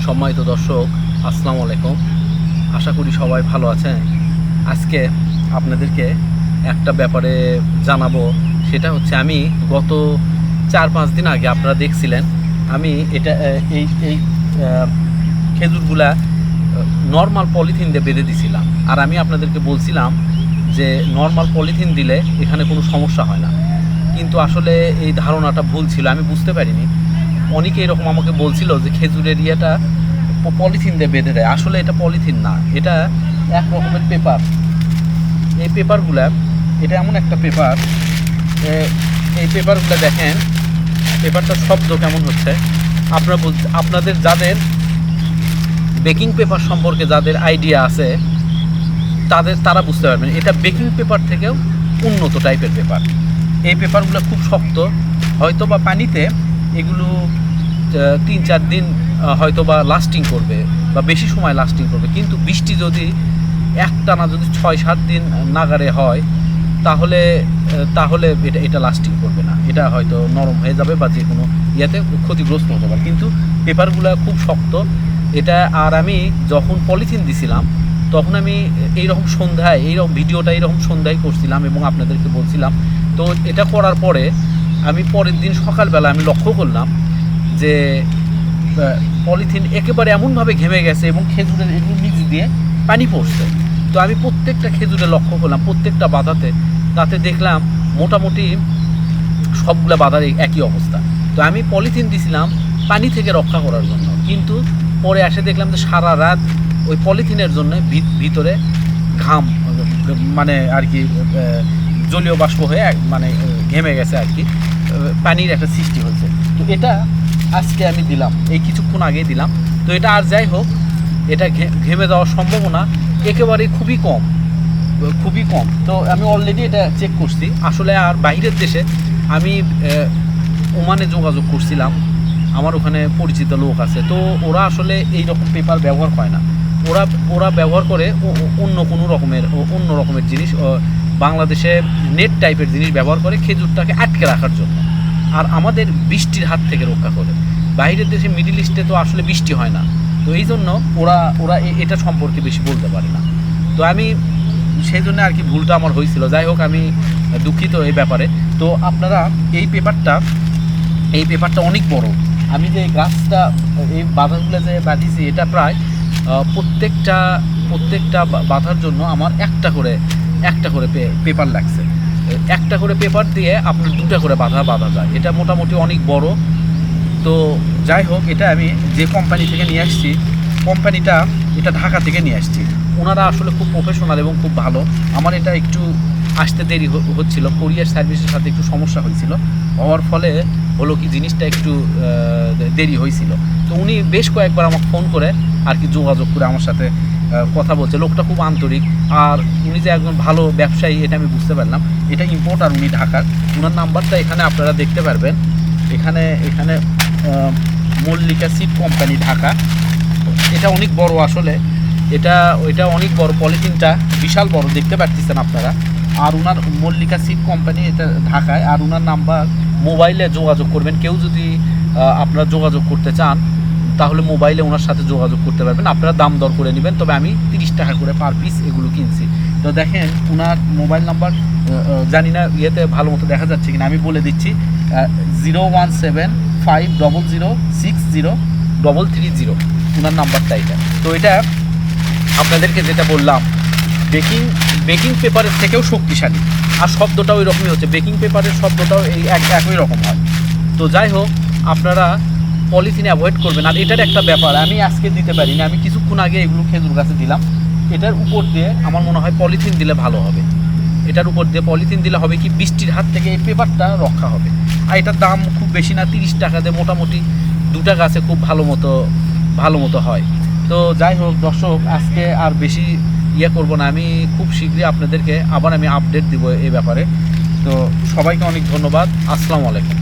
সম্মানিত দর্শক, আসসালামু আলাইকুম। আশা করি সবাই ভালো আছেন। আজকে আপনাদেরকে একটা ব্যাপারে জানাবো, সেটা হচ্ছে আমি গত 4-5 দিন আগে আপনারা দেখছিলেন আমি এই খেজুরগুলা নর্মাল পলিথিন দিয়ে বেঁধে দিছিলাম। আর আমি আপনাদেরকে বলছিলাম যে নর্মাল পলিথিন দিলে এখানে কোনো সমস্যা হয় না, কিন্তু আসলে এই ধারণাটা ভুল ছিল, আমি বুঝতে পারিনি। অনেকে এরকম আমাকে বলছিল যে খেজুরের ইয়েটা পলিথিন দিয়ে বেঁধে দেয়। আসলে এটা পলিথিন না, এটা এক রকমের পেপার। এই পেপারগুলা, এটা এমন একটা পেপার, এই পেপারগুলো দেখেন, পেপারটার শব্দ কেমন হচ্ছে। আপনাদের যাদের বেকিং পেপার সম্পর্কে যাদের আইডিয়া আছে তারা বুঝতে পারবেন এটা বেকিং পেপার থেকেও উন্নত টাইপের পেপার। এই পেপারগুলো খুব শক্ত, হয়তো বা পানিতে এগুলো 3-4 দিন হয়তো বা লাস্টিং করবে বা বেশি সময় লাস্টিং করবে, কিন্তু বৃষ্টি যদি একটানা যদি 6-7 দিন নাগারে হয় তাহলে এটা লাস্টিং করবে না, এটা হয়তো নরম হয়ে যাবে বা যে কোনো ইয়েতে ক্ষতিগ্রস্ত হতে পারে। কিন্তু পেপারগুলো খুব শক্ত এটা। আর আমি যখন পলিথিন দিছিলাম তখন আমি এইরকম সন্ধ্যায় ভিডিওটা এইরকম সন্ধ্যায় করছিলাম এবং আপনাদেরকে বলছিলাম। তো এটা করার পরে আমি পরের দিন সকালবেলা আমি লক্ষ্য করলাম যে পলিথিন একেবারে এমনভাবে ঘেমে গেছে এবং খেজুরের এগুলো নিচ দিয়ে পানি পড়ছে। তো আমি প্রত্যেকটা খেজুরে লক্ষ্য করলাম, প্রত্যেকটা বাধাতে, তাতে দেখলাম মোটামুটি সবগুলো বাধার একই অবস্থা। তো আমি পলিথিন দিছিলাম পানি থেকে রক্ষা করার জন্য, কিন্তু পরে এসে দেখলাম যে সারা রাত ওই পলিথিনের জন্য ভিতরে ঘাম, মানে আর কি জলীয় বাষ্প হয়ে মানে ঘেমে গেছে আর কি, পানির একটা সৃষ্টি হয়েছে। তো এটা আজকে আমি দিলাম, এই কিছুক্ষণ আগেই দিলাম। তো এটা আর যাই হোক, এটা ঘেমে যাওয়ার সম্ভাবনা একেবারেই খুবই কম। তো আমি অলরেডি এটা চেক করছি। আসলে আর বাইরের দেশে আমি ওমানে যোগাযোগ করছিলাম, আমার ওখানে পরিচিত লোক আছে, তো ওরা আসলে এই রকম পেপার ব্যবহার করে না। ওরা ব্যবহার করে অন্য রকমের জিনিস, বাংলাদেশে নেট টাইপের জিনিস ব্যবহার করে খেজুরটাকে আটকে রাখার জন্য, আর আমাদের বৃষ্টির হাত থেকে রক্ষা করে। বাইরের দেশে মিডল ইস্টে তো আসলে বৃষ্টি হয় না, তো এই জন্য ওরা এটা সম্পর্কে বেশি বলতে পারে না। তো আমি সেই জন্য আর কি ভুলটা আমার হয়েছিল। যাই হোক, আমি দুঃখিত এই ব্যাপারে। তো আপনারা এই পেপারটা অনেক বড়। আমি যে গাছটা এই বাঁধাগুলো যে বাঁধিয়েছি, এটা প্রায় প্রত্যেকটা বাঁধার জন্য আমার একটা করে পেপার লাগছে। একটা করে পেপার দিয়ে আপনার 2টা করে বাঁধা যায়। এটা মোটামুটি অনেক বড়। তো যাই হোক, এটা আমি যে কোম্পানি থেকে নিয়ে আসছি, এটা ঢাকা থেকে নিয়ে আসছি। ওনারা আসলে খুব প্রফেশনাল এবং খুব ভালো। আমার এটা একটু আসতে দেরি হচ্ছিল, কোরিয়ার সার্ভিসের সাথে একটু সমস্যা হওয়ার ফলে হলো কি জিনিসটা একটু দেরি হয়েছিল। তো উনি বেশ কয়েকবার আমাকে ফোন করে আর কি যোগাযোগ করে আমার সাথে কথা বলছে। লোকটা খুব আন্তরিক, আর উনি যে একজন ভালো ব্যবসায়ী এটা আমি বুঝতে পারলাম। এটা ইম্পোর্টার, উনি ঢাকার। ওনার নাম্বারটা এখানে আপনারা দেখতে পারবেন। এখানে মল্লিকা সিড কোম্পানি, ঢাকা। এটা অনেক বড় আসলে, ওইটা অনেক বড়, পলিথিনটা বিশাল বড়, দেখতে পাচ্ছেন আপনারা। আর ওনার মল্লিকা সিড কোম্পানি, এটা ঢাকায়। আর ওনার নাম্বার, মোবাইলে যোগাযোগ করবেন। কেউ যদি আপনারা যোগাযোগ করতে চান তাহলে মোবাইলে ওনার সাথে যোগাযোগ করতে পারবেন। আপনারা দাম দর করে নেবেন, তবে আমি 30 টাকা করে পার পিস এগুলো কিনছি। তো দেখেন ওনার মোবাইল নাম্বার, জানি না ইয়েতে ভালো মতো দেখা যাচ্ছে কিনা, আমি বলে দিচ্ছি, 01750060330 ওনার নাম্বারটা এটা। তো এটা আপনাদেরকে যেটা বললাম, বেকিং পেপারের থেকেও শক্তিশালী, আর শব্দটাও ওই রকমই হচ্ছে। বেকিং পেপারের শব্দটাও একই রকম হয়। তো যাই হোক, আপনারা পলিথিন অ্যাভয়েড করবেন। আর এটার একটা ব্যাপার, আমি আজকে দিতে পারি না, আমি কিছুক্ষণ আগে এগুলো খেজুর গাছে দিলাম। এটার উপর দিয়ে আমার মনে হয় পলিথিন দিলে ভালো হবে। এটার উপর দিয়ে পলিথিন দিলে হবে কি, বৃষ্টির হাত থেকে এই পেপারটা রক্ষা হবে। আর এটার দাম খুব বেশি না, 30 টাকা দিয়ে মোটামুটি 2টা গাছে খুব ভালো মতো হয়। তো যাই হোক দর্শক, আজকে আর বেশি করব না। আমি খুব শীঘ্রই আপনাদেরকে আবার আপডেট দিব এই ব্যাপারে। তো সবাইকে অনেক ধন্যবাদ। আসসালামু আলাইকুম।